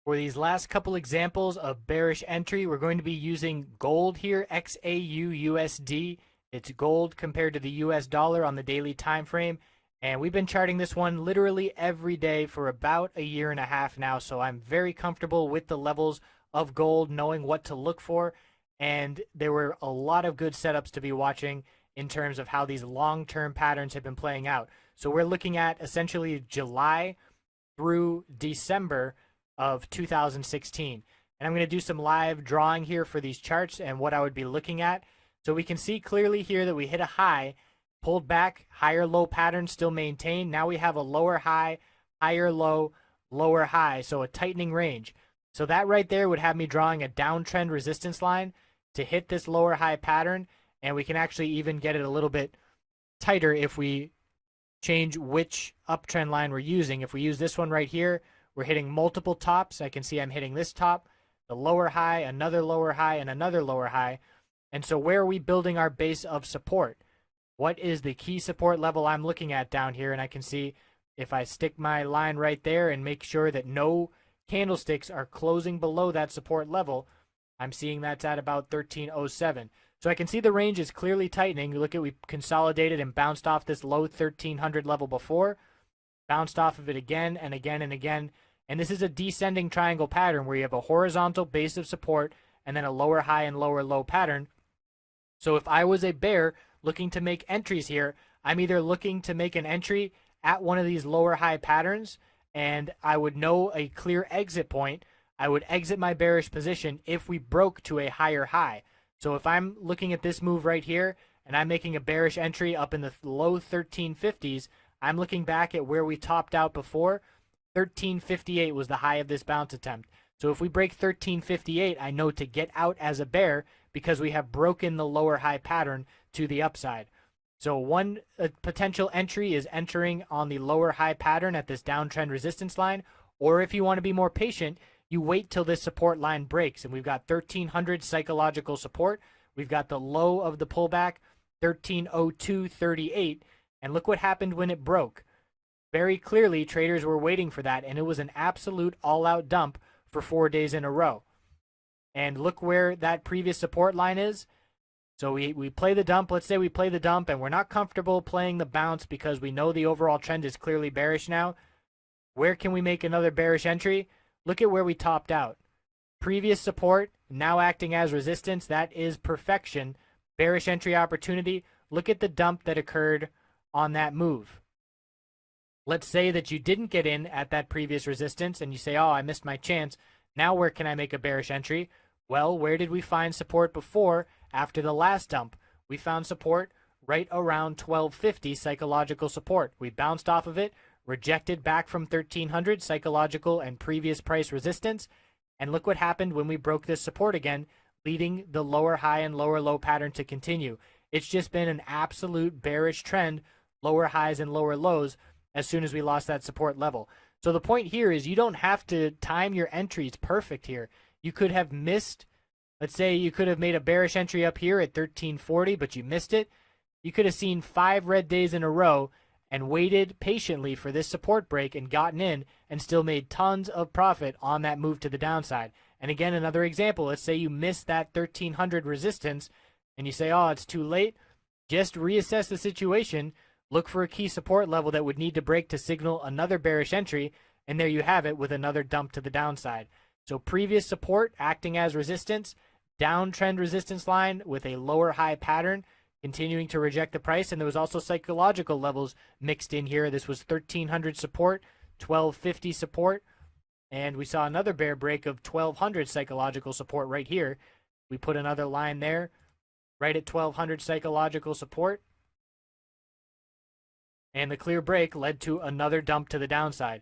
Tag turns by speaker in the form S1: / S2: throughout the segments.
S1: For these last couple examples of bearish entry, we're going to be using gold here, XAUUSD. It's gold compared to the US dollar on the daily time frame. And we've been charting this one literally every day for about a year and a half now. So I'm very comfortable with the levels of gold, knowing what to look for. And there were a lot of good setups to be watching in terms of how these long-term patterns have been playing out. So we're looking at essentially July through December of 2016. And I'm going to do some live drawing here for these charts and what I would be looking at. So we can see clearly here that we hit a high, pulled back, higher low pattern still maintained. Now we have a lower high, higher low, lower high, so a tightening range. So that right there would have me drawing a downtrend resistance line to hit this lower high pattern, and we can actually even get it a little bit tighter if we change which uptrend line we're using. If we use this one right here, we're hitting multiple tops. I can see I'm hitting this top, the lower high, another lower high, and another lower high. And so where are we building our base of support? What is the key support level I'm looking at down here? And I can see if I stick my line right there and make sure that no candlesticks are closing below that support level, I'm seeing that's at about 1307. So I can see the range is clearly tightening. Look at, we consolidated and bounced off this low 1300 level before, bounced off of it again and again and again. And this is a descending triangle pattern where you have a horizontal base of support and then a lower high and lower low pattern. So if I was a bear looking to make entries here, I'm either looking to make an entry at one of these lower high patterns, and I would know a clear exit point. I would exit my bearish position if we broke to a higher high. So if I'm looking at this move right here and I'm making a bearish entry up in the low 1350s, I'm looking back at where we topped out before. 1358 was the high of this bounce attempt. So if we break 1358, I know to get out as a bear because we have broken the lower high pattern to the upside. So one potential entry is entering on the lower high pattern at this downtrend resistance line, or if you want to be more patient, you wait till this support line breaks. And we've got 1300 psychological support. We've got the low of the pullback, 1302.38. And look what happened when it broke. Very clearly, traders were waiting for that, and it was an absolute all-out dump for 4 days in a row. And look where that previous support line is. So we play the dump. Let's say we play the dump, and we're not comfortable playing the bounce because we know the overall trend is clearly bearish now. Where can we make another bearish entry? Look at where we topped out. Previous support, now acting as resistance. That is perfection. Bearish entry opportunity. Look at the dump that occurred on that move. Let's say that you didn't get in at that previous resistance and you say, oh, I missed my chance. Now where can I make a bearish entry? Well, where did we find support before after the last dump? We found support right around 1250 psychological support. We bounced off of it, rejected back from 1300 psychological and previous price resistance. And look what happened when we broke this support again, leading the lower high and lower low pattern to continue. It's just been an absolute bearish trend, lower highs and lower lows as soon as we lost that support level. So the point here is you don't have to time your entries perfect here. You could have missed, let's say you could have made a bearish entry up here at 1340, but you missed it. You could have seen 5 red days in a row and waited patiently for this support break and gotten in and still made tons of profit on that move to the downside. And again, another example, let's say you missed that 1300 resistance and you say, oh, it's too late. Just reassess the situation. Look for a key support level that would need to break to signal another bearish entry, and there you have it with another dump to the downside. So previous support acting as resistance, downtrend resistance line with a lower high pattern, continuing to reject the price, and there was also psychological levels mixed in here. This was 1300 support, 1250 support, and we saw another bear break of 1200 psychological support right here. We put another line there, right at 1200 psychological support. And the clear break led to another dump to the downside.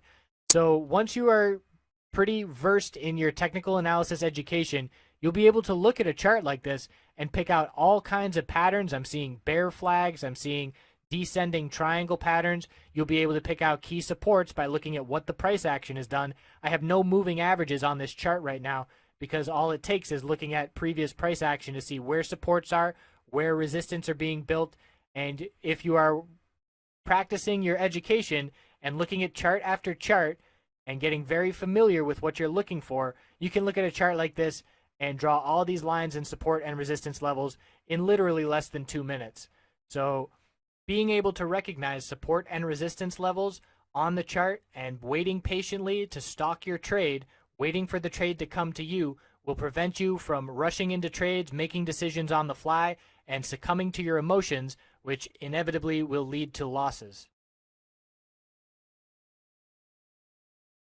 S1: So once you are pretty versed in your technical analysis education, you'll be able to look at a chart like this and pick out all kinds of patterns. I'm seeing bear flags. I'm seeing descending triangle patterns. You'll be able to pick out key supports by looking at what the price action has done. I have no moving averages on this chart right now because all it takes is looking at previous price action to see where supports are, where resistance are being built. And if you are practicing your education and looking at chart after chart and getting very familiar with what you're looking for, you can look at a chart like this and draw all these lines and support and resistance levels in literally less than 2 minutes. So being able to recognize support and resistance levels on the chart and waiting patiently to stalk your trade, waiting for the trade to come to you, will prevent you from rushing into trades, making decisions on the fly, and succumbing to your emotions, which inevitably will lead to losses.